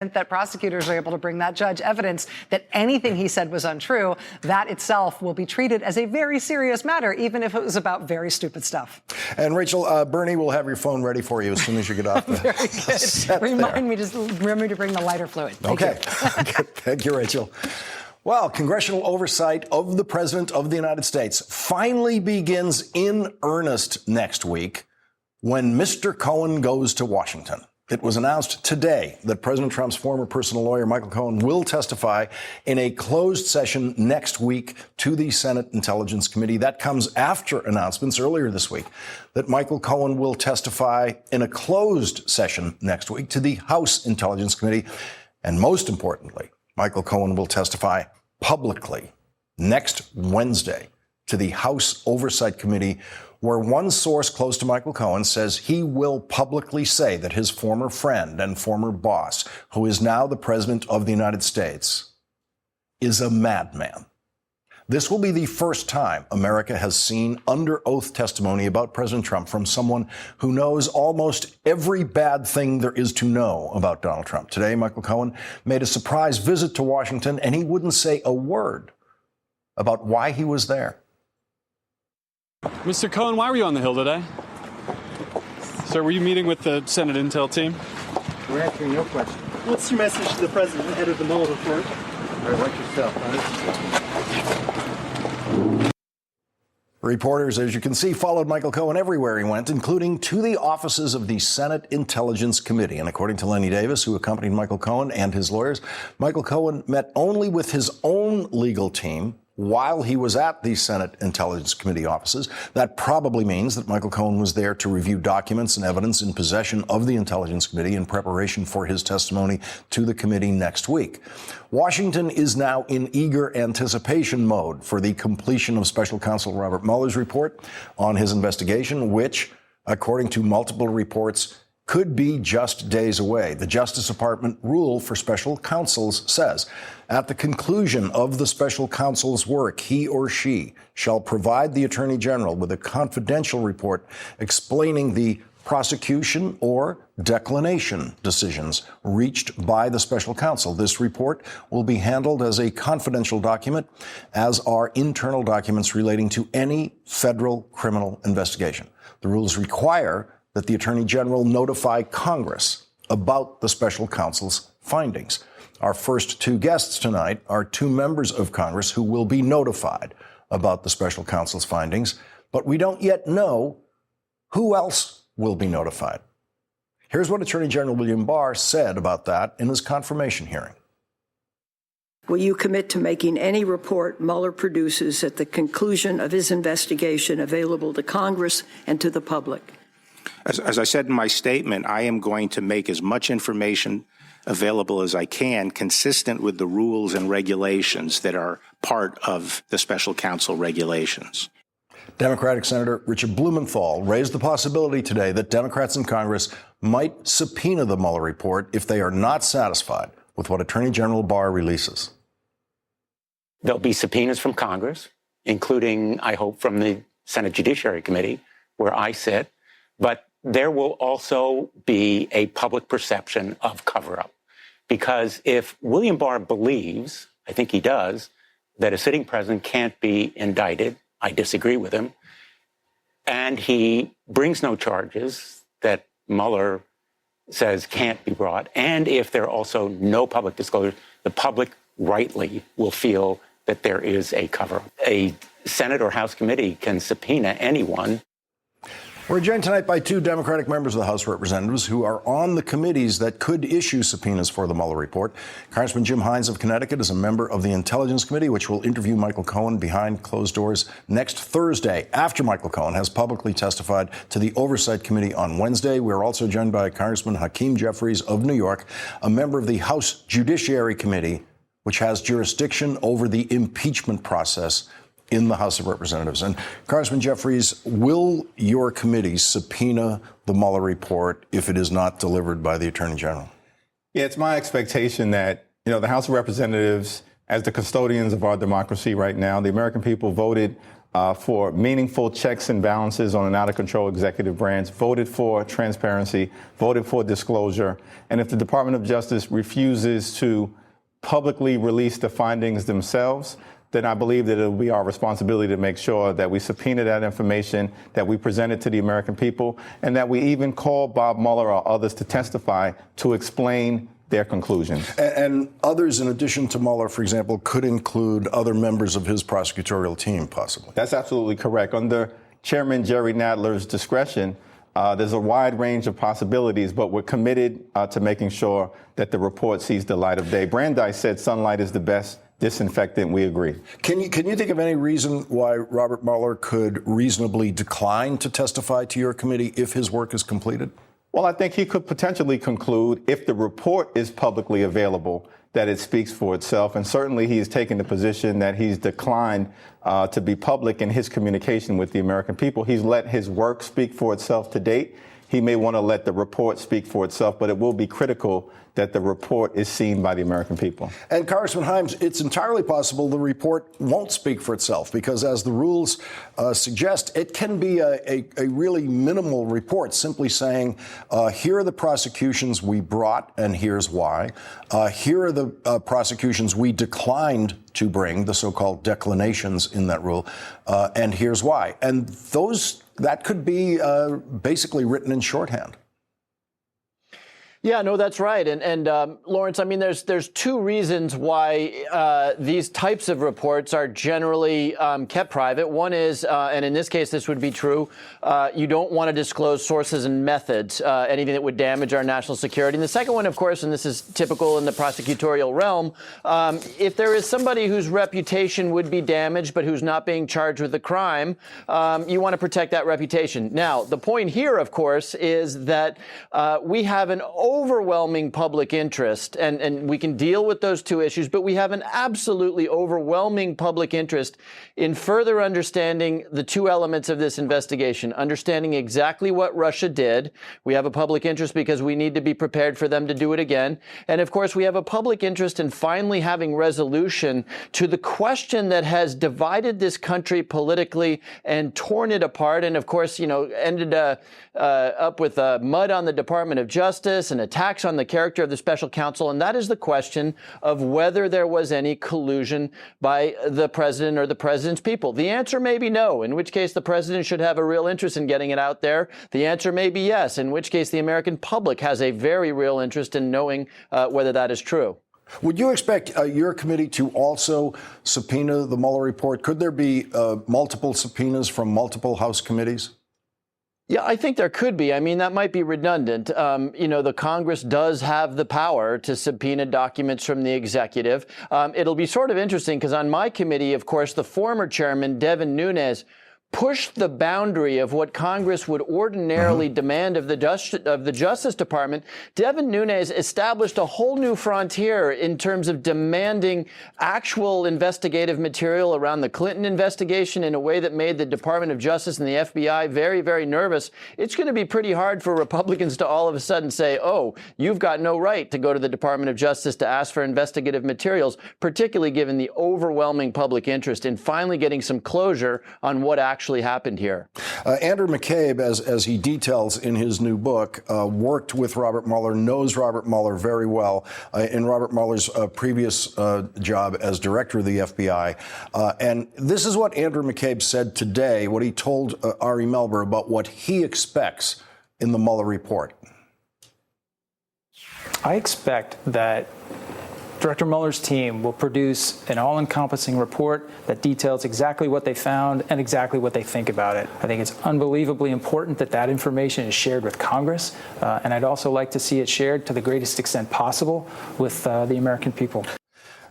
that prosecutors are able to bring that judge evidence that anything he said was untrue, that itself will be treated as a very serious matter, even if it was about very stupid stuff. And Rachel, Bernie will have your phone ready for you as soon as you get off the Very good. set Remind me to bring the lighter fluid. Okay. Thank you, Rachel. Well, congressional oversight of the President of the United States finally begins in earnest next week when Mr. Cohen goes to Washington. It was announced today that President Trump's former personal lawyer, Michael Cohen, will testify in a closed session next week to the Senate Intelligence Committee. That comes after announcements earlier this week that Michael Cohen will testify in a closed session next week to the House Intelligence Committee. And most importantly, Michael Cohen will testify publicly next Wednesday to the House Oversight Committee, where one source close to Michael Cohen says he will publicly say that his former friend and former boss, who is now the President of the United States, is a madman. This will be the first time America has seen under oath testimony about President Trump from someone who knows almost every bad thing there is to know about Donald Trump. Today, Michael Cohen made a surprise visit to Washington, and he wouldn't say a word about why he was there. Mr. Cohen, why were you on the Hill today? Sir, were you meeting with the Senate Intel team? We're answering your question. What's your message to the president ahead of the Mueller report? All right, watch yourself, honey. Reporters, as you can see, followed Michael Cohen everywhere he went, including to the offices of the Senate Intelligence Committee. And according to Lenny Davis, who accompanied Michael Cohen and his lawyers, Michael Cohen met only with his own legal team while he was at the Senate Intelligence Committee offices. That probably means that Michael Cohen was there to review documents and evidence in possession of the Intelligence Committee in preparation for his testimony to the committee next week. Washington is now in eager anticipation mode for the completion of Special Counsel Robert Mueller's report on his investigation, which, according to multiple reports, could be just days away. The Justice Department rule for special counsels says, at the conclusion of the special counsel's work, he or she shall provide the Attorney General with a confidential report explaining the prosecution or declination decisions reached by the special counsel. This report will be handled as a confidential document, as are internal documents relating to any federal criminal investigation. The rules require that the Attorney General notify Congress about the special counsel's findings. Our first two guests tonight are two members of Congress who will be notified about the special counsel's findings, but we don't yet know who else will be notified. Here's what Attorney General William Barr said about that in his confirmation hearing. Will you commit to making any report Mueller produces at the conclusion of his investigation available to Congress and to the public? As I said in my statement, I am going to make as much information available as I can, consistent with the rules and regulations that are part of the special counsel regulations. Democratic Senator Richard Blumenthal raised the possibility today that Democrats in Congress might subpoena the Mueller report if they are not satisfied with what Attorney General Barr releases. There'll be subpoenas from Congress, including, I hope, from the Senate Judiciary Committee, where I sit. But there will also be a public perception of cover-up. Because if William Barr believes, I think he does, that a sitting president can't be indicted, I disagree with him, and he brings no charges that Mueller says can't be brought, and if there are also no public disclosure, the public rightly will feel that there is a cover-up. A Senate or House committee can subpoena anyone. We're joined tonight by two Democratic members of the House of Representatives who are on the committees that could issue subpoenas for the Mueller report. Congressman Jim Hines of Connecticut is a member of the Intelligence Committee, which will interview Michael Cohen behind closed doors next Thursday, after Michael Cohen has publicly testified to the Oversight Committee on Wednesday. We're also joined by Congressman Hakeem Jeffries of New York, a member of the House Judiciary Committee, which has jurisdiction over the impeachment process in the House of Representatives. And Congressman Jeffries, will your committee subpoena the Mueller report if it is not delivered by the Attorney General? Yeah, it's my expectation that, the House of Representatives, as the custodians of our democracy right now, the American people voted for meaningful checks and balances on an out-of-control executive branch, voted for transparency, voted for disclosure. And if the Department of Justice refuses to publicly release the findings themselves, then I believe that it will be our responsibility to make sure that we subpoena that information, that we present it to the American people, and that we even call Bob Mueller or others to testify to explain their conclusions. And others, in addition to Mueller, for example, could include other members of his prosecutorial team, possibly. That's absolutely correct. Under Chairman Jerry Nadler's discretion, there's a wide range of possibilities, but we're committed to making sure that the report sees the light of day. Brandeis said sunlight is the best disinfectant. We agree. Can you think of any reason why Robert Mueller could reasonably decline to testify to your committee if his work is completed? Well, I think he could potentially conclude, if the report is publicly available, that it speaks for itself. And certainly he has taken the position that he's declined to be public in his communication with the American people. He's let his work speak for itself to date. He may want to let the report speak for itself, but it will be critical that the report is seen by the American people. And Congressman Himes, it's entirely possible the report won't speak for itself because, as the rules suggest, it can be a really minimal report, simply saying, here are the prosecutions we brought and here's why. Here are the prosecutions we declined to bring, the so-called declinations in that rule, and here's why. And that could be basically written in shorthand. Yeah, no, that's right. And Lawrence, I mean, there's two reasons why these types of reports are generally kept private. One is, and in this case, this would be true, you don't want to disclose sources and methods, anything that would damage our national security. And the second one, of course, and this is typical in the prosecutorial realm, if there is somebody whose reputation would be damaged but who's not being charged with a crime, you want to protect that reputation. Now, the point here, of course, is that we have an overwhelming public interest, and we can deal with those two issues, but we have an absolutely overwhelming public interest in further understanding the two elements of this investigation, understanding exactly what Russia did. We have a public interest because we need to be prepared for them to do it again. And of course, we have a public interest in finally having resolution to the question that has divided this country politically and torn it apart. And of course, ended up with mud on the Department of Justice and attacks on the character of the special counsel. And that is the question of whether there was any collusion by the president or the president's people. The answer may be no, in which case the president should have a real interest in getting it out there. The answer may be yes, in which case the American public has a very real interest in knowing whether that is true. Would you expect your committee to also subpoena the Mueller report? Could there be multiple subpoenas from multiple House committees? Yeah, I think there could be. I mean, that might be redundant. The Congress does have the power to subpoena documents from the executive. It'll be sort of interesting because on my committee, of course, the former chairman, Devin Nunes, pushed the boundary of what Congress would ordinarily demand of the Justice Department. Devin Nunes established a whole new frontier in terms of demanding actual investigative material around the Clinton investigation in a way that made the Department of Justice and the FBI very, very nervous. It's going to be pretty hard for Republicans to all of a sudden say, oh, you've got no right to go to the Department of Justice to ask for investigative materials, particularly given the overwhelming public interest in finally getting some closure on what actually happened here. Andrew McCabe, as he details in his new book, worked with Robert Mueller, knows Robert Mueller very well in Robert Mueller's previous job as director of the FBI. And this is what Andrew McCabe said today, what he told Ari Melber about what he expects in the Mueller report. I expect that Director Mueller's team will produce an all-encompassing report that details exactly what they found and exactly what they think about it. I think it's unbelievably important that that information is shared with Congress, and I'd also like to see it shared to the greatest extent possible with the American people.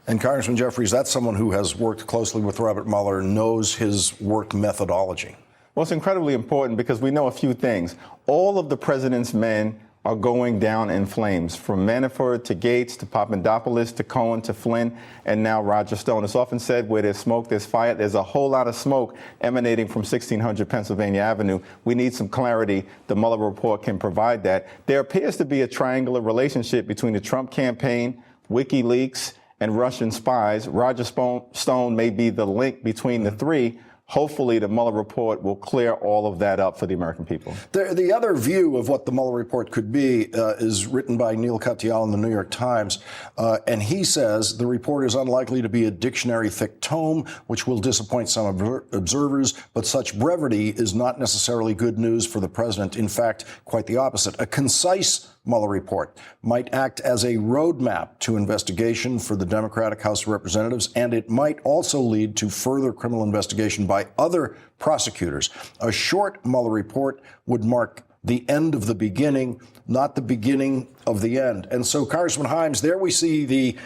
And Congressman Jeffries, that's someone who has worked closely with Robert Mueller, knows his work methodology. Well, it's incredibly important because we know a few things. All of the president's men are going down in flames, from Manafort to Gates to Papadopoulos to Cohen to Flynn and now Roger Stone. It's often said where there's smoke, there's fire. There's a whole lot of smoke emanating from 1600 Pennsylvania Avenue. We need some clarity. The Mueller report can provide that. There appears to be a triangular relationship between the Trump campaign, WikiLeaks, and Russian spies. Roger Stone may be the link between the three. hopefully the Mueller report will clear all of that up for the American people. The other view of what the Mueller report could be is written by Neil Katyal in the New York Times, and he says the report is unlikely to be a dictionary-thick tome, which will disappoint some observers, but such brevity is not necessarily good news for the president. In fact, quite the opposite. A concise Mueller report might act as a roadmap to investigation for the Democratic House of Representatives, and it might also lead to further criminal investigation by other prosecutors. A short Mueller report would mark the end of the beginning, not the beginning of the end. And so, Congressman Himes, there we see the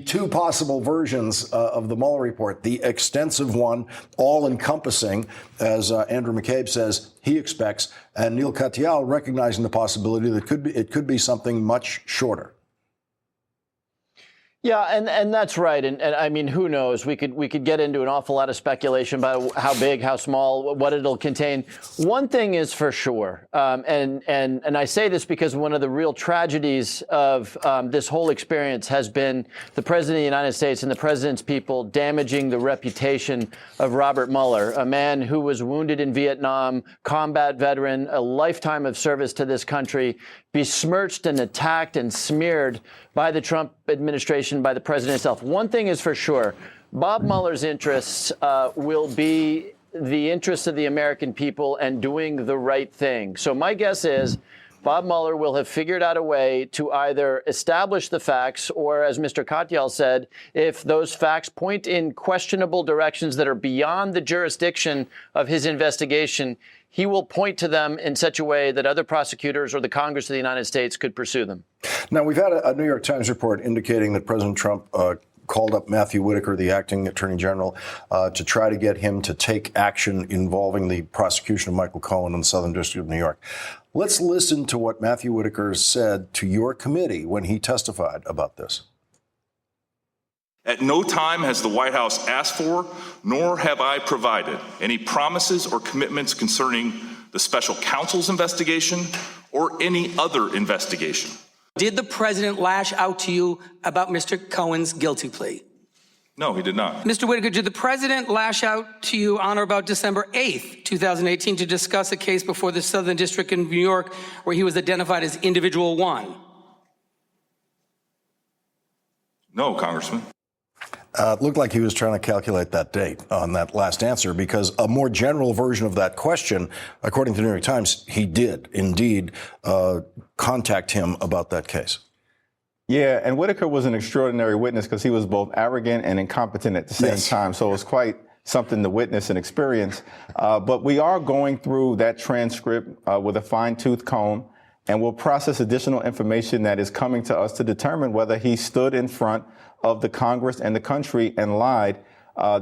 two possible versions of the Mueller report, the extensive one, all-encompassing, as Andrew McCabe says he expects, and Neil Katyal recognizing the possibility that it could be something much shorter. Yeah, and that's right. And I mean, who knows? We could get into an awful lot of speculation about how big, how small, what it'll contain. One thing is for sure, and I say this because one of the real tragedies of this whole experience has been the President of the United States and the President's people damaging the reputation of Robert Mueller, a man who was wounded in Vietnam, combat veteran, a lifetime of service to this country, besmirched and attacked and smeared by the Trump administration, by the president himself. One thing is for sure, Bob Mueller's interests will be the interests of the American people and doing the right thing. So my guess is Bob Mueller will have figured out a way to either establish the facts or, as Mr. Katyal said, if those facts point in questionable directions that are beyond the jurisdiction of his investigation, he will point to them in such a way that other prosecutors or the Congress of the United States could pursue them. Now, we've had a New York Times report indicating that President Trump called up Matthew Whitaker, the acting attorney general, to try to get him to take action involving the prosecution of Michael Cohen in the Southern District of New York. Let's listen to what Matthew Whitaker said to your committee when he testified about this. At no time has the White House asked for, nor have I provided, any promises or commitments concerning the special counsel's investigation or any other investigation. Did the president lash out to you about Mr. Cohen's guilty plea? No, he did not. Mr. Whitaker, did the president lash out to you on or about December 8th, 2018, to discuss a case before the Southern District in New York where he was identified as individual one? No, Congressman. It looked like he was trying to calculate that date on that last answer, because a more general version of that question, according to the New York Times, he did indeed contact him about that case. Yeah, and Whitaker was an extraordinary witness because he was both arrogant and incompetent at the same time. So it was quite something to witness and experience. But we are going through that transcript with a fine-tooth comb, and we'll process additional information that is coming to us to determine whether he stood in front of the Congress and the country and lied.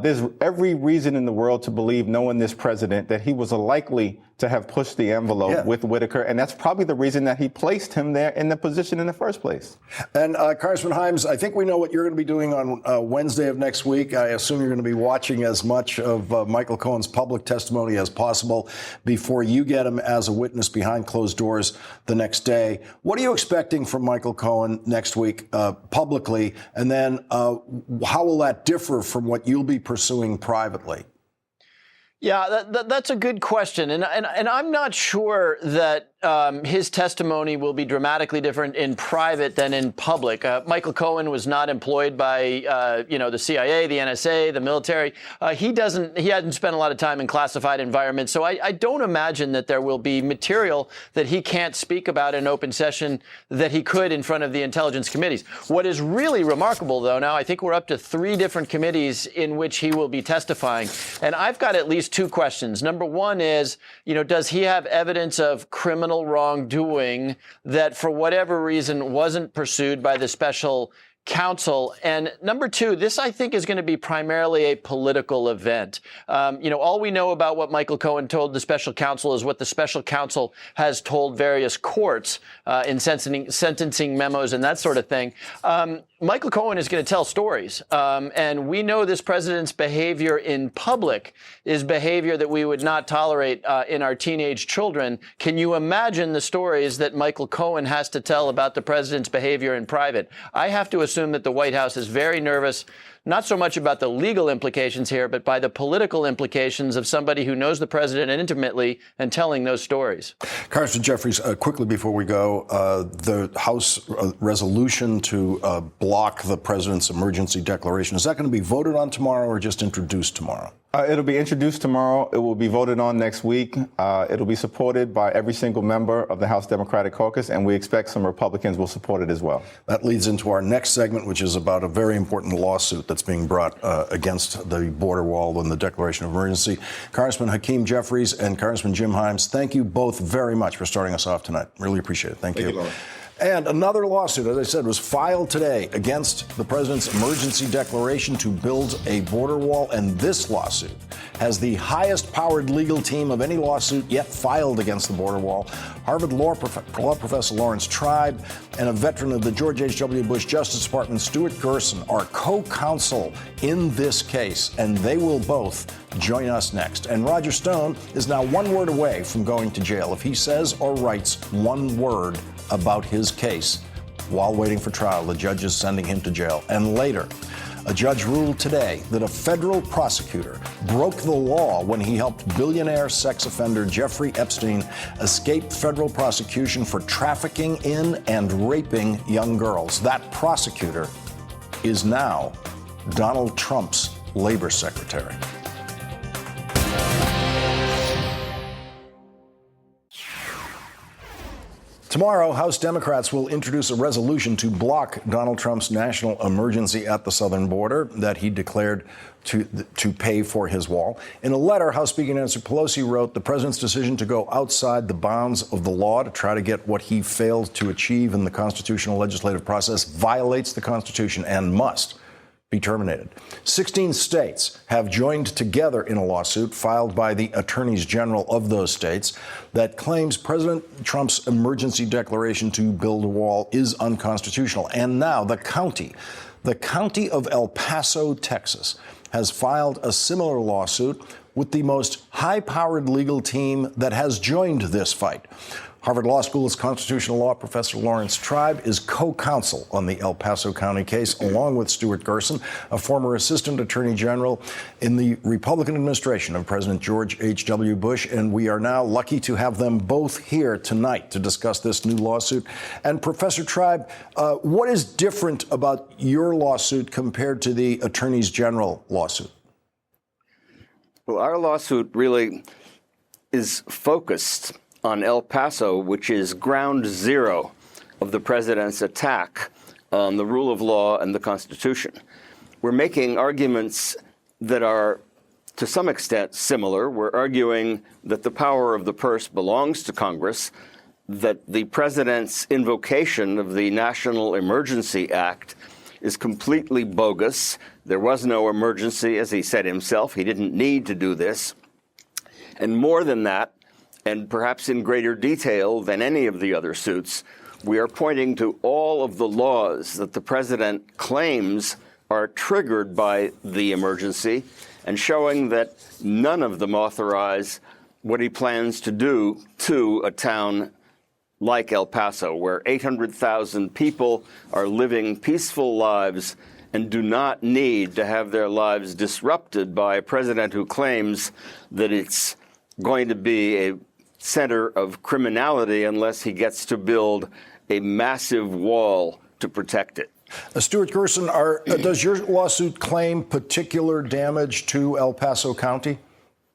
There's every reason in the world to believe, knowing this president, that he was likely to have pushed the envelope with Whitaker. And that's probably the reason that he placed him there in the position in the first place. And Congressman Himes, I think we know what you're going to be doing on Wednesday of next week. I assume you're going to be watching as much of Michael Cohen's public testimony as possible before you get him as a witness behind closed doors the next day. What are you expecting from Michael Cohen next week publicly? And then how will that differ from what you'll be pursuing privately? Yeah, that's a good question. And I'm not sure that his testimony will be dramatically different in private than in public. Michael Cohen was not employed by, the CIA, the NSA, the military. He hadn't spent a lot of time in classified environments. So I don't imagine that there will be material that he can't speak about in open session that he could in front of the intelligence committees. What is really remarkable, though, now I think we're up to 3 different committees in which he will be testifying. And I've got at least 2 questions. Number one is, does he have evidence of criminal wrongdoing that for whatever reason wasn't pursued by the special counsel? And number 2, this I think is going to be primarily a political event. All we know about what Michael Cohen told the special counsel is what the special counsel has told various courts in sentencing memos and that sort of thing. Michael Cohen is going to tell stories. And we know this president's behavior in public is behavior that we would not tolerate in our teenage children. Can you imagine the stories that Michael Cohen has to tell about the president's behavior in private? I have to assume that the White House is very nervous not so much about the legal implications here, but by the political implications of somebody who knows the president intimately and telling those stories. Congressman Jeffries, quickly before we go, the House resolution to block the president's emergency declaration, is that going to be voted on tomorrow or just introduced tomorrow? It'll be introduced tomorrow. It will be voted on next week. It'll be supported by every single member of the House Democratic Caucus, and we expect some Republicans will support it as well. That leads into our next segment, which is about a very important lawsuit that's being brought against the border wall and the declaration of emergency. Congressman Hakeem Jeffries and Congressman Jim Himes, thank you both very much for starting us off tonight. Really appreciate it. Thank you. Lauren. And another lawsuit, as I said, was filed today against the president's emergency declaration to build a border wall. And this lawsuit has the highest powered legal team of any lawsuit yet filed against the border wall. Harvard law professor Lawrence Tribe and a veteran of the George H.W. Bush Justice Department, Stuart Gerson, are co-counsel in this case, and they will both join us next. And Roger Stone is now one word away from going to jail if he says or writes one word about his case. While waiting for trial, the judge is sending him to jail. And later, a judge ruled today that a federal prosecutor broke the law when he helped billionaire sex offender Jeffrey Epstein escape federal prosecution for trafficking in and raping young girls. That prosecutor is now Donald Trump's labor secretary. Tomorrow, House Democrats will introduce a resolution to block Donald Trump's national emergency at the southern border that he declared to pay for his wall. In a letter, House Speaker Nancy Pelosi wrote, the president's decision to go outside the bounds of the law to try to get what he failed to achieve in the constitutional legislative process violates the Constitution and must be terminated. 16 states have joined together in a lawsuit filed by the attorneys general of those states that claims President Trump's emergency declaration to build a wall is unconstitutional. And now the county of El Paso, Texas, has filed a similar lawsuit with the most high-powered legal team that has joined this fight. Harvard Law School's constitutional law professor Lawrence Tribe is co-counsel on the El Paso County case, along with Stuart Gerson, a former assistant attorney general in the Republican administration of President George H.W. Bush. And we are now lucky to have them both here tonight to discuss this new lawsuit. And Professor Tribe, what is different about your lawsuit compared to the attorney's general lawsuit? Well, our lawsuit really is focused on El Paso, which is ground zero of the president's attack on the rule of law and the Constitution. We're making arguments that are, to some extent, similar. We're arguing that the power of the purse belongs to Congress, that the president's invocation of the National Emergency Act is completely bogus. There was no emergency, as he said himself. He didn't need to do this. And more than that, and perhaps in greater detail than any of the other suits, we are pointing to all of the laws that the president claims are triggered by the emergency and showing that none of them authorize what he plans to do to a town like El Paso, where 800,000 people are living peaceful lives and do not need to have their lives disrupted by a president who claims that it's going to be a center of criminality unless he gets to build a massive wall to protect it. Stuart Gerson, does your lawsuit claim particular damage to El Paso County?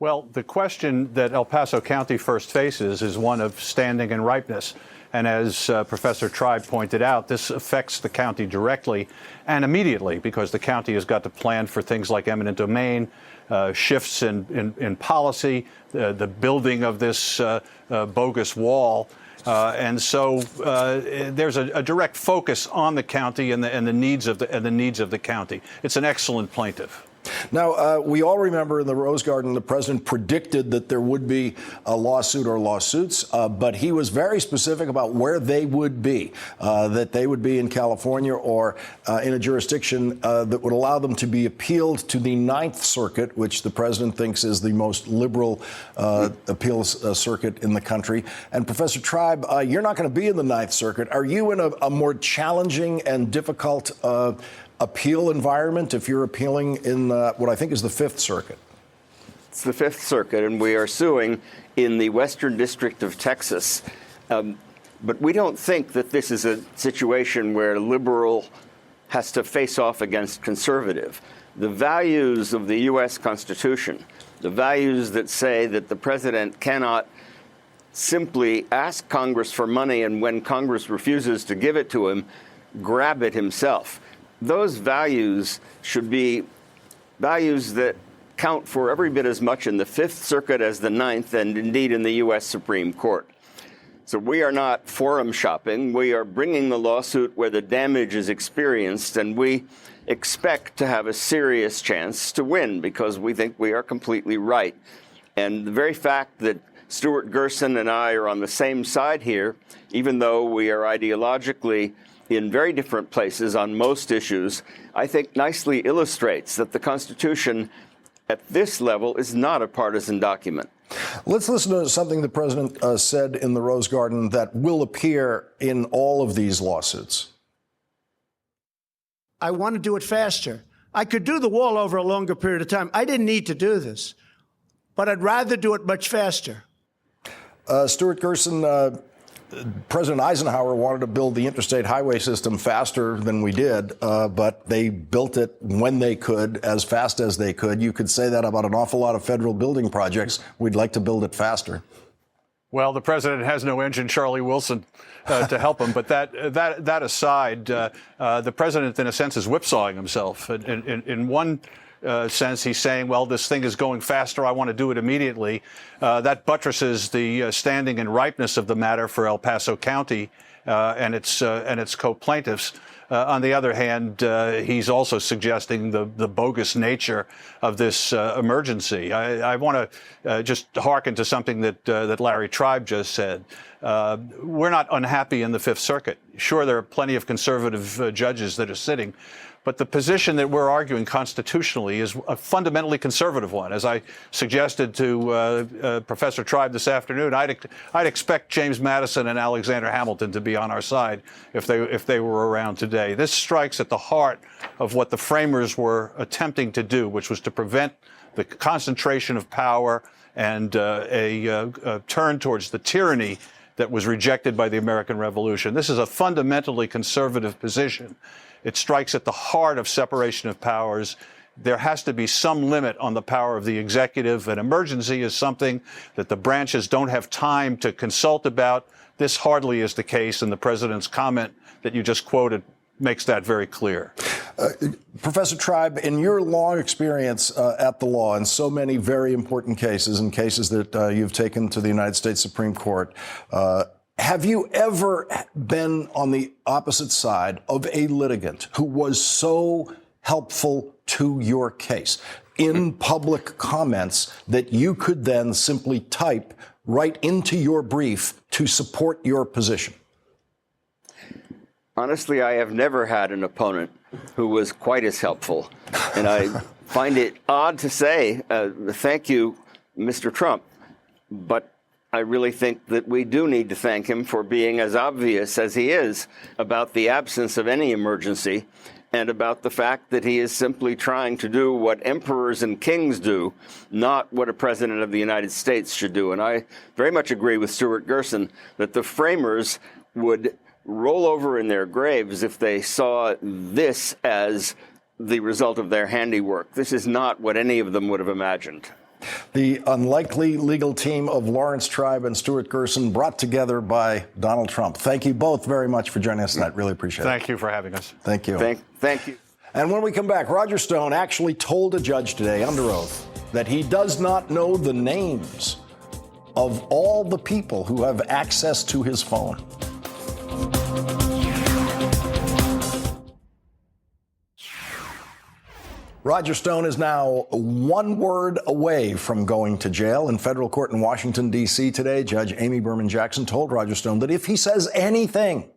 Well, the question that El Paso County first faces is one of standing and ripeness. And as Professor Tribe pointed out, this affects the county directly and immediately because the county has got to plan for things like eminent domain, shifts in policy, the building of this bogus wall. And so there's a direct focus on the county and the needs of the county. It's an excellent plaintiff. Now, we all remember in the Rose Garden, the president predicted that there would be a lawsuit or lawsuits, but he was very specific about where they would be, that they would be in California or in a jurisdiction that would allow them to be appealed to the Ninth Circuit, which the president thinks is the most liberal appeals circuit in the country. And Professor Tribe, you're not going to be in the Ninth Circuit. Are you in a more challenging and difficult appeal environment if you're appealing in what I think is the Fifth Circuit? It's the Fifth Circuit, and we are suing in the Western District of Texas. But we don't think that this is a situation where liberal has to face off against conservative. The values of the U.S. Constitution, the values that say that the president cannot simply ask Congress for money and when Congress refuses to give it to him, grab it himself. Those values should be values that count for every bit as much in the Fifth Circuit as the Ninth, and indeed in the U.S. Supreme Court. So we are not forum shopping. We are bringing the lawsuit where the damage is experienced, and we expect to have a serious chance to win because we think we are completely right. And the very fact that Stuart Gerson and I are on the same side here, even though we are ideologically in very different places on most issues, I think nicely illustrates that the Constitution at this level is not a partisan document. Let's listen to something the president said in the Rose Garden that will appear in all of these lawsuits. I want to do it faster. I could do the wall over a longer period of time. I didn't need to do this, but I'd rather do it much faster. Stuart Gerson, President Eisenhower wanted to build the interstate highway system faster than we did, but they built it when they could, as fast as they could. You could say that about an awful lot of federal building projects. We'd like to build it faster. Well, the president has no engine, Charlie Wilson, to help him. But that aside, the president, in a sense, is whipsawing himself. In one sense, he's saying, well, this thing is going faster. I want to do it immediately. That buttresses the standing and ripeness of the matter for El Paso County and its co-plaintiffs. On the other hand, he's also suggesting the bogus nature of this emergency. I want to just hearken to something that Larry Tribe just said. We're not unhappy in the Fifth Circuit. Sure, there are plenty of conservative judges that are sitting, but the position that we're arguing constitutionally is a fundamentally conservative one. As I suggested to Professor Tribe this afternoon, I'd expect James Madison and Alexander Hamilton to be on our side if they were around today. This strikes at the heart of what the framers were attempting to do, which was to prevent the concentration of power and a turn towards the tyranny that was rejected by the American Revolution. This is a fundamentally conservative position. It strikes at the heart of separation of powers. There has to be some limit on the power of the executive. An emergency is something that the branches don't have time to consult about. This hardly is the case, and the president's comment that you just quoted makes that very clear. Professor Tribe, in your long experience at the law in so many very important cases and cases that you've taken to the United States Supreme Court, have you ever been on the opposite side of a litigant who was so helpful to your case in public comments that you could then simply type right into your brief to support your position? Honestly, I have never had an opponent who was quite as helpful. And I find it odd to say, thank you, Mr. Trump, but I really think that we do need to thank him for being as obvious as he is about the absence of any emergency and about the fact that he is simply trying to do what emperors and kings do, not what a president of the United States should do. And I very much agree with Stuart Gerson that the framers would roll over in their graves if they saw this as the result of their handiwork. This is not what any of them would have imagined. The unlikely legal team of Lawrence Tribe and Stuart Gerson, brought together by Donald Trump. Thank you both very much for joining us tonight. Really appreciate it. Thank you for having us. Thank you. Thank you. And when we come back, Roger Stone actually told a judge today under oath that he does not know the names of all the people who have access to his phone. Roger Stone is now one word away from going to jail. In federal court in Washington, D.C. today, Judge Amy Berman Jackson told Roger Stone that if he says anything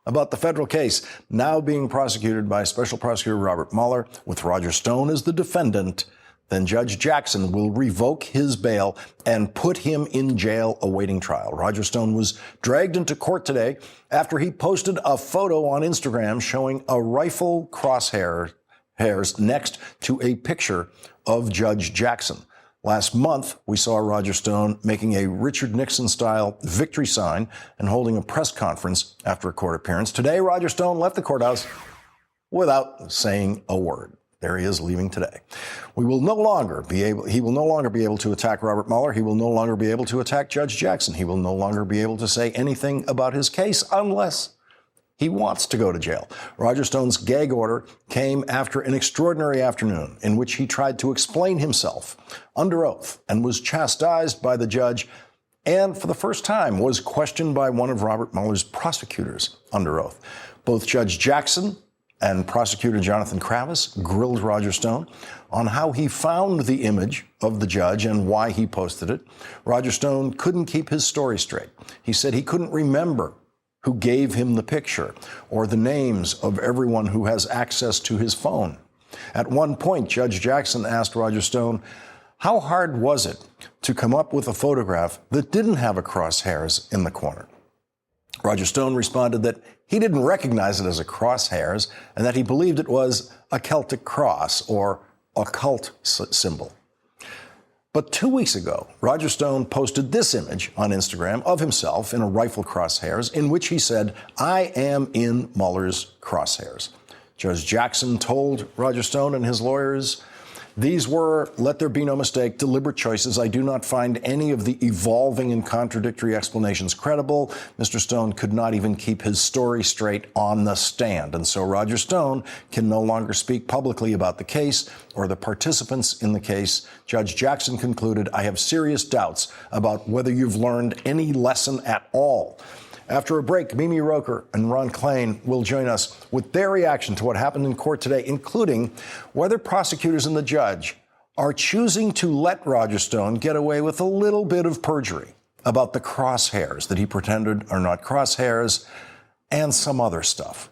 about the federal case now being prosecuted by Special Prosecutor Robert Mueller, with Roger Stone as the defendant, then Judge Jackson will revoke his bail and put him in jail awaiting trial. Roger Stone was dragged into court today after he posted a photo on Instagram showing a rifle crosshairs next to a picture of Judge Jackson. Last month, we saw Roger Stone making a Richard Nixon-style victory sign and holding a press conference after a court appearance. Today, Roger Stone left the courthouse without saying a word. There he is, leaving today. He will no longer be able to attack Robert Mueller. He will no longer be able to attack Judge Jackson. He will no longer be able to say anything about his case unless he wants to go to jail. Roger Stone's gag order came after an extraordinary afternoon in which he tried to explain himself under oath and was chastised by the judge and, for the first time, was questioned by one of Robert Mueller's prosecutors under oath. Both Judge Jackson and prosecutor Jonathan Kravis grilled Roger Stone on how he found the image of the judge and why he posted it. Roger Stone couldn't keep his story straight. He said he couldn't remember who gave him the picture or the names of everyone who has access to his phone. At one point, Judge Jackson asked Roger Stone, how hard was it to come up with a photograph that didn't have a crosshairs in the corner? Roger Stone responded that he didn't recognize it as a crosshairs and that he believed it was a Celtic cross or a cult symbol. But 2 weeks ago, Roger Stone posted this image on Instagram of himself in a rifle crosshairs in which he said, I am in Mueller's crosshairs. Judge Jackson told Roger Stone and his lawyers, these were, let there be no mistake, deliberate choices. I do not find any of the evolving and contradictory explanations credible. Mr. Stone could not even keep his story straight on the stand. And so Roger Stone can no longer speak publicly about the case or the participants in the case. Judge Jackson concluded, I have serious doubts about whether you've learned any lesson at all. After a break, Mimi Roker and Ron Klain will join us with their reaction to what happened in court today, including whether prosecutors and the judge are choosing to let Roger Stone get away with a little bit of perjury about the crosshairs that he pretended are not crosshairs and some other stuff.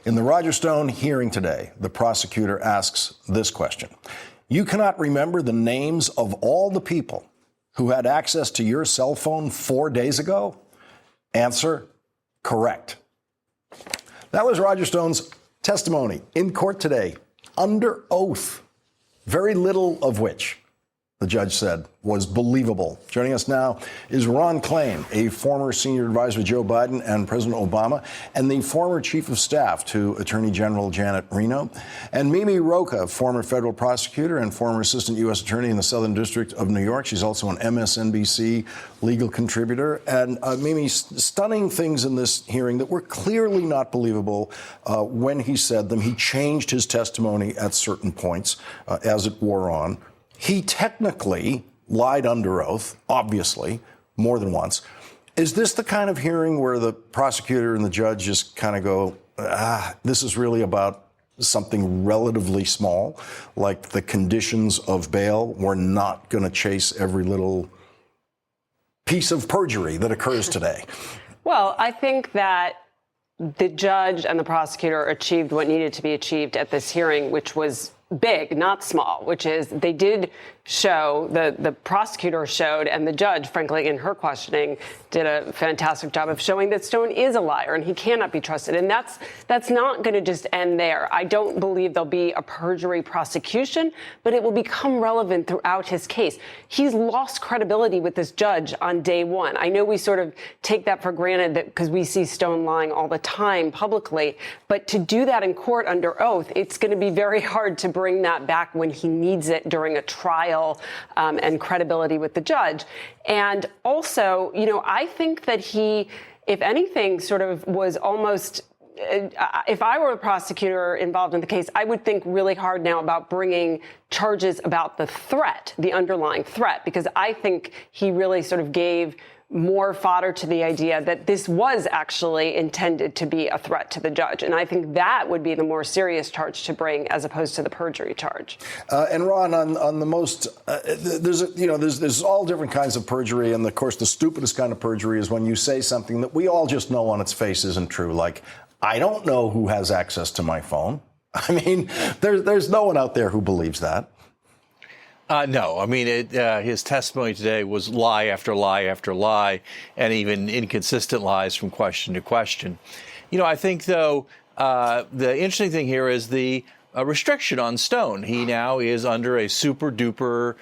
In the Roger Stone hearing today, the prosecutor asks this question. You cannot remember the names of all the people who had access to your cell phone 4 days ago? Answer, correct. That was Roger Stone's testimony in court today, under oath, very little of which, the judge said, was believable. Joining us now is Ron Klain, a former senior advisor to Joe Biden and President Obama, and the former chief of staff to Attorney General Janet Reno, and Mimi Rocha, former federal prosecutor and former assistant U.S. attorney in the Southern District of New York. She's also an MSNBC legal contributor. And Mimi, stunning things in this hearing that were clearly not believable when he said them. He changed his testimony at certain points as it wore on. He technically lied under oath, obviously, more than once. Is this the kind of hearing where the prosecutor and the judge just kind of go, this is really about something relatively small, like the conditions of bail? We're not going to chase every little piece of perjury that occurs today. Well, I think that the judge and the prosecutor achieved what needed to be achieved at this hearing, which was big, not small, which is they did show, the prosecutor showed, and the judge, frankly, in her questioning, did a fantastic job of showing that Stone is a liar and he cannot be trusted. And that's not going to just end there. I don't believe there'll be a perjury prosecution, but it will become relevant throughout his case. He's lost credibility with this judge on day one. I know we sort of take that for granted that because we see Stone lying all the time publicly, but to do that in court under oath, it's going to be very hard to bring that back when he needs it during a trial and credibility with the judge. And also, I think that he, if anything, sort of was almost, if I were a prosecutor involved in the case, I would think really hard now about bringing charges about the threat, the underlying threat, because I think he really sort of gave more fodder to the idea that this was actually intended to be a threat to the judge. And I think that would be the more serious charge to bring as opposed to the perjury charge. And Ron, on the most, there's all different kinds of perjury. And of course, the stupidest kind of perjury is when you say something that we all just know on its face isn't true. Like, I don't know who has access to my phone. I mean, there's no one out there who believes that. No, I mean, his testimony today was lie after lie after lie, and even inconsistent lies from question to question. I think, though, the interesting thing here is the restriction on Stone. He now is under a super duper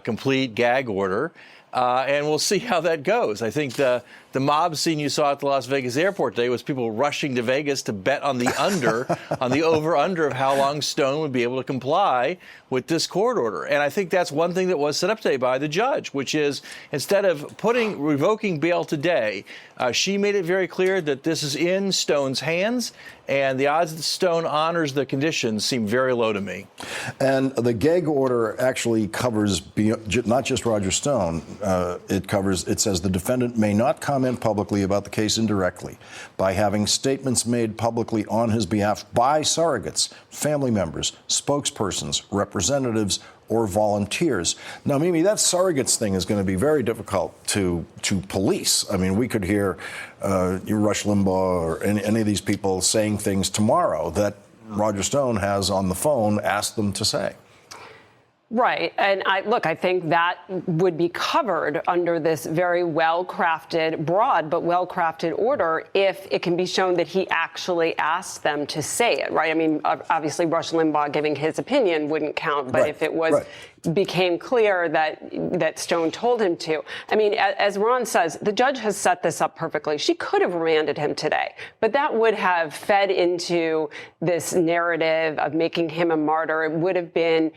complete gag order, and we'll see how that goes. I think the mob scene you saw at the Las Vegas airport today was people rushing to Vegas to bet on the over-under of how long Stone would be able to comply with this court order. And I think that's one thing that was set up today by the judge, which is instead of revoking bail today, she made it very clear that this is in Stone's hands, and the odds that Stone honors the conditions seem very low to me. And the gag order actually covers not just Roger Stone. It says the defendant may not comment publicly about the case indirectly by having statements made publicly on his behalf by surrogates, family members, spokespersons, representatives, or volunteers. Now, Mimi, that surrogates thing is going to be very difficult to police. I mean, we could hear Rush Limbaugh or any of these people saying things tomorrow that Roger Stone has on the phone asked them to say. Right. And I think that would be covered under this very well-crafted, broad but well-crafted order if it can be shown that he actually asked them to say it, right? I mean, obviously, Rush Limbaugh giving his opinion wouldn't count, but if it was became clear that Stone told him to. I mean, as Ron says, the judge has set this up perfectly. She could have remanded him today, but that would have fed into this narrative of making him a martyr. It would have been,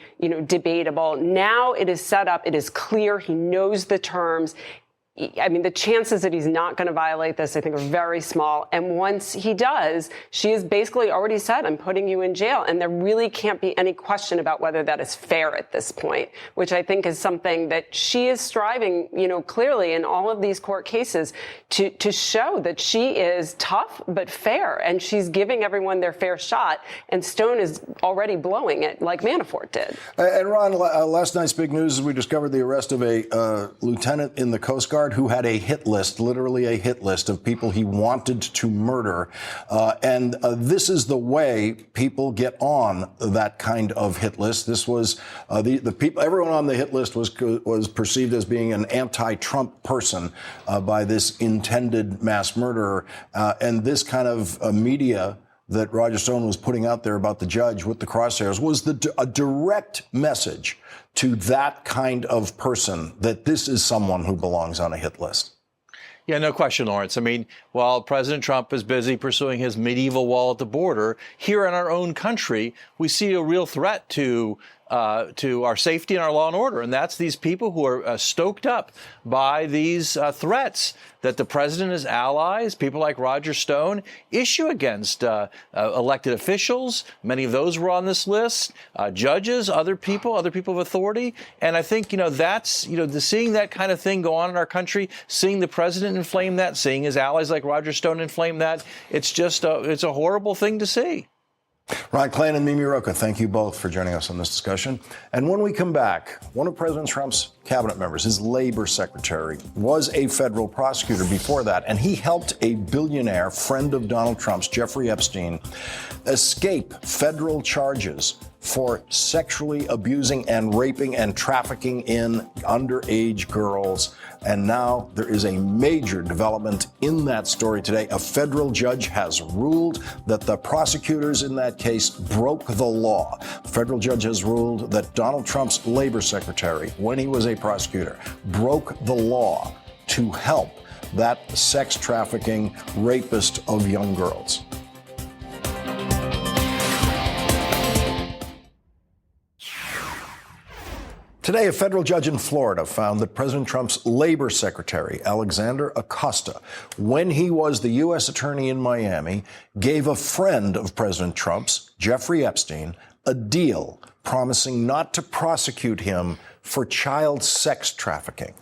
debatable. Now it is set up. It is clear. He knows the terms. I mean, the chances that he's not going to violate this, I think, are very small. And once he does, she has basically already said, I'm putting you in jail. And there really can't be any question about whether that is fair at this point, which I think is something that she is striving, clearly in all of these court cases to show that she is tough but fair. And she's giving everyone their fair shot. And Stone is already blowing it like Manafort did. And Ron, last night's big news is we discovered the arrest of a lieutenant in the Coast Guard who had a hit list, literally a hit list of people he wanted to murder. And this is the way people get on that kind of hit list. This was the people, everyone on the hit list was perceived as being an anti-Trump person by this intended mass murderer. And this kind of media that Roger Stone was putting out there about the judge with the crosshairs was a direct message to that kind of person that this is someone who belongs on a hit list. Yeah, no question, Lawrence. I mean, while President Trump is busy pursuing his medieval wall at the border, here in our own country, we see a real threat to our safety and our law and order. And that's these people who are stoked up by these threats that the president, his allies, people like Roger Stone, issue against elected officials. Many of those were on this list, judges, other people of authority. And I think, that's, seeing that kind of thing go on in our country, seeing the president inflame that, seeing his allies like Roger Stone inflame that, it's just it's a horrible thing to see. Ron Klain and Mimi Rocah, thank you both for joining us on this discussion. And when we come back, one of President Trump's cabinet members, his labor secretary, was a federal prosecutor before that, and he helped a billionaire, friend of Donald Trump's, Jeffrey Epstein, escape federal charges for sexually abusing and raping and trafficking in underage girls. And now there is a major development in that story today. A federal judge has ruled that the prosecutors in that case broke the law. The federal judge has ruled that Donald Trump's labor secretary, when he was a prosecutor, broke the law to help that sex trafficking rapist of young girls. Today, a federal judge in Florida found that President Trump's labor secretary, Alexander Acosta, when he was the U.S. attorney in Miami, gave a friend of President Trump's, Jeffrey Epstein, a deal promising not to prosecute him for child sex trafficking.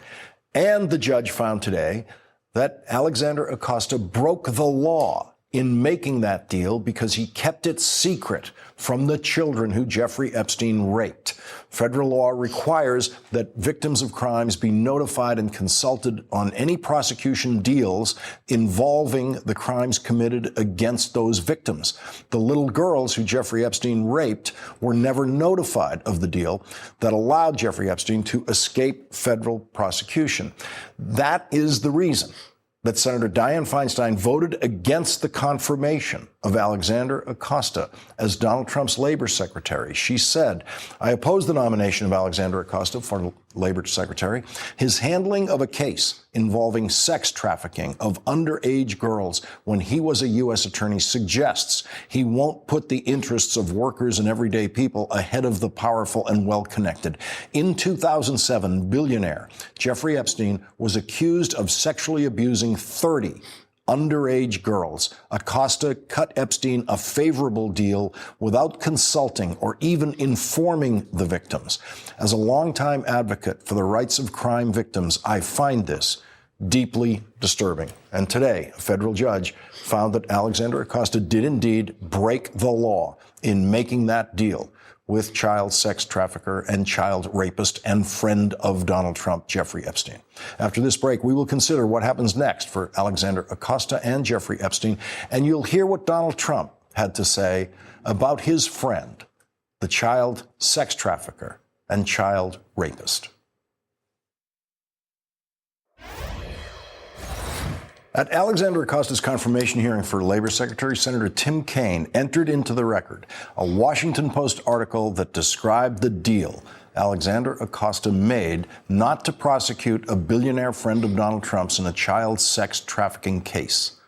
And the judge found today that Alexander Acosta broke the law in making that deal because he kept it secret from the children who Jeffrey Epstein raped. Federal law requires that victims of crimes be notified and consulted on any prosecution deals involving the crimes committed against those victims. The little girls who Jeffrey Epstein raped were never notified of the deal that allowed Jeffrey Epstein to escape federal prosecution. That is the reason that Senator Dianne Feinstein voted against the confirmation of Alexander Acosta as Donald Trump's labor secretary. She said, "I oppose the nomination of Alexander Acosta for labor secretary. His handling of a case involving sex trafficking of underage girls when he was a U.S. attorney suggests he won't put the interests of workers and everyday people ahead of the powerful and well-connected." In 2007, billionaire Jeffrey Epstein was accused of sexually abusing 30 underage girls. Acosta cut Epstein a favorable deal without consulting or even informing the victims. As a longtime advocate for the rights of crime victims, I find this deeply disturbing. And today, a federal judge found that Alexander Acosta did indeed break the law in making that deal with child sex trafficker and child rapist and friend of Donald Trump, Jeffrey Epstein. After this break, we will consider what happens next for Alexander Acosta and Jeffrey Epstein, and you'll hear what Donald Trump had to say about his friend, the child sex trafficker and child rapist. At Alexander Acosta's confirmation hearing for Labor Secretary, Senator Tim Kaine entered into the record a Washington Post article that described the deal Alexander Acosta made not to prosecute a billionaire friend of Donald Trump's in a child sex trafficking case.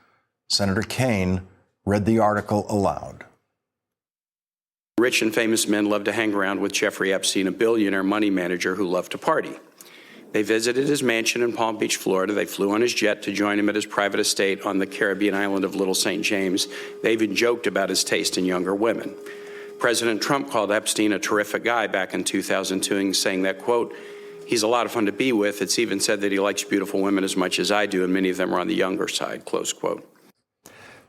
Senator Kaine read the article aloud. Rich and famous men love to hang around with Jeffrey Epstein, a billionaire money manager who loved to party. They visited his mansion in Palm Beach, Florida. They flew on his jet to join him at his private estate on the Caribbean island of Little St. James. They even joked about his taste in younger women. President Trump called Epstein a terrific guy back in 2002, saying that, quote, "He's a lot of fun to be with. It's even said that he likes beautiful women as much as I do, and many of them are on the younger side," close quote.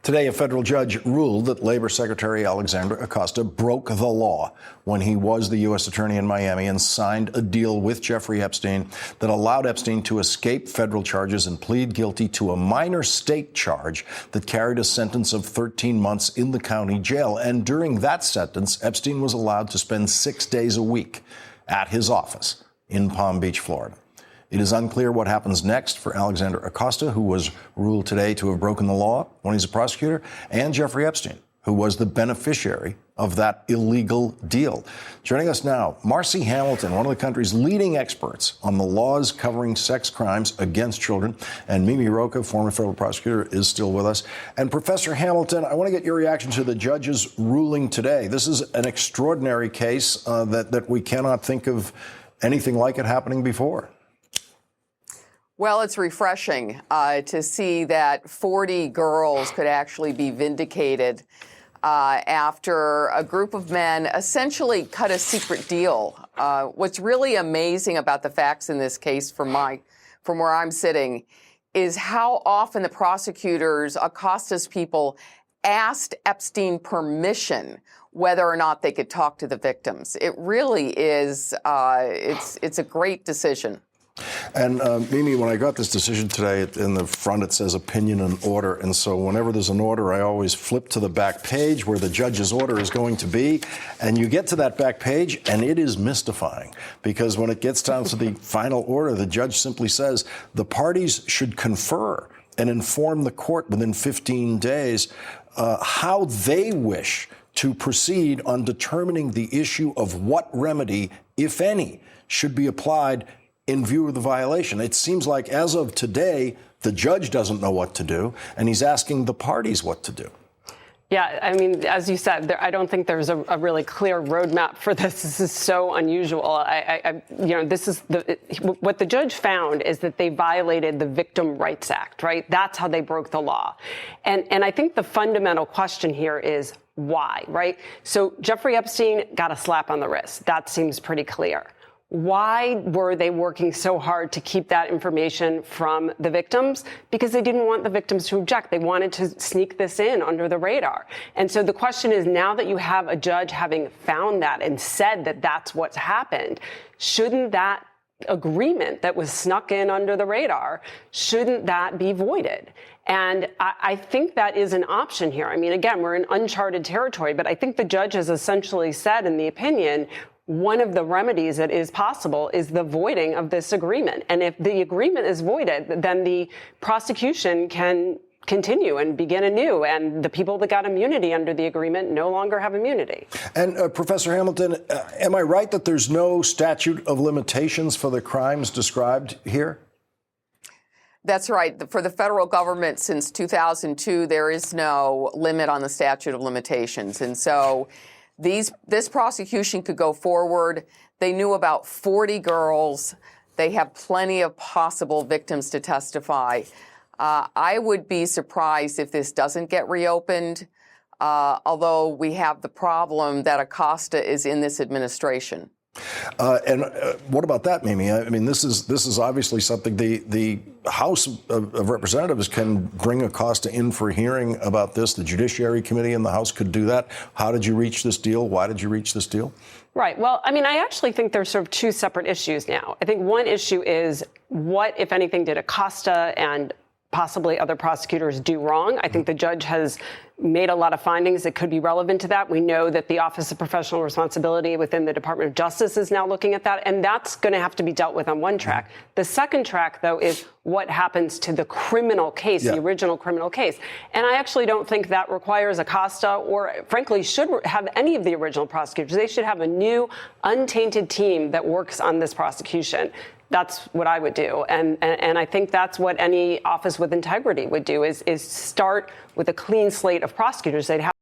Today, a federal judge ruled that Labor Secretary Alexander Acosta broke the law when he was the U.S. attorney in Miami and signed a deal with Jeffrey Epstein that allowed Epstein to escape federal charges and plead guilty to a minor state charge that carried a sentence of 13 months in the county jail. And during that sentence, Epstein was allowed to spend 6 days a week at his office in Palm Beach, Florida. It is unclear what happens next for Alexander Acosta, who was ruled today to have broken the law when he's a prosecutor, and Jeffrey Epstein, who was the beneficiary of that illegal deal. Joining us now, Marcy Hamilton, one of the country's leading experts on the laws covering sex crimes against children, and Mimi Rocha, former federal prosecutor, is still with us. And Professor Hamilton, I want to get your reaction to the judge's ruling today. This is an extraordinary case that we cannot think of anything like it happening before. Well, it's refreshing to see that 40 girls could actually be vindicated after a group of men essentially cut a secret deal. What's really amazing about the facts in this case from where I'm sitting is how often the prosecutors, Acosta's people, asked Epstein permission whether or not they could talk to the victims. It really is, it's a great decision. And Mimi, when I got this decision today, in the front it says opinion and order. And so whenever there's an order, I always flip to the back page where the judge's order is going to be. And you get to that back page and it is mystifying, because when it gets down to the final order, the judge simply says the parties should confer and inform the court within 15 days how they wish to proceed on determining the issue of what remedy, if any, should be applied in view of the violation. It seems like as of today, the judge doesn't know what to do, and he's asking the parties what to do. Yeah, I mean, as you said, I don't think there's a really clear roadmap for this. This is so unusual. This is what the judge found is that they violated the Victim Rights Act, right? That's how they broke the law. And I think the fundamental question here is why, right? So Jeffrey Epstein got a slap on the wrist. That seems pretty clear. Why were they working so hard to keep that information from the victims? Because they didn't want the victims to object. They wanted to sneak this in under the radar. And so the question is, now that you have a judge having found that and said that that's what's happened, shouldn't that agreement that was snuck in under the radar, shouldn't that be voided? And I think that is an option here. I mean, again, we're in uncharted territory, but I think the judge has essentially said in the opinion, one of the remedies that is possible is the voiding of this agreement. And if the agreement is voided, then the prosecution can continue and begin anew. And the people that got immunity under the agreement no longer have immunity. And Professor Hamilton, am I right that there's no statute of limitations for the crimes described here? That's right. For the federal government, since 2002, there is no limit on the statute of limitations. And so this prosecution could go forward. They knew about 40 girls. They have plenty of possible victims to testify. I would be surprised if this doesn't get reopened, although we have the problem that Acosta is in this administration. And what about that, Mimi? I mean, this is obviously something the House of Representatives can bring Acosta in for hearing about this. The Judiciary Committee in the House could do that. How did you reach this deal? Why did you reach this deal? Right. Well, I mean, I actually think there's sort of two separate issues now. I think one issue is what, if anything, did Acosta and possibly other prosecutors do wrong? I think the judge has made a lot of findings that could be relevant to that. We know that the Office of Professional Responsibility within the Department of Justice is now looking at that, and that's going to have to be dealt with on one track. The second track, though, is what happens to the criminal case, the original criminal case. And I actually don't think that requires Acosta or, frankly, should have any of the original prosecutors. They should have a new, untainted team that works on this prosecution. That's what I would do. And I think that's what any office with integrity would do, is start with a clean slate of prosecutors. They'd have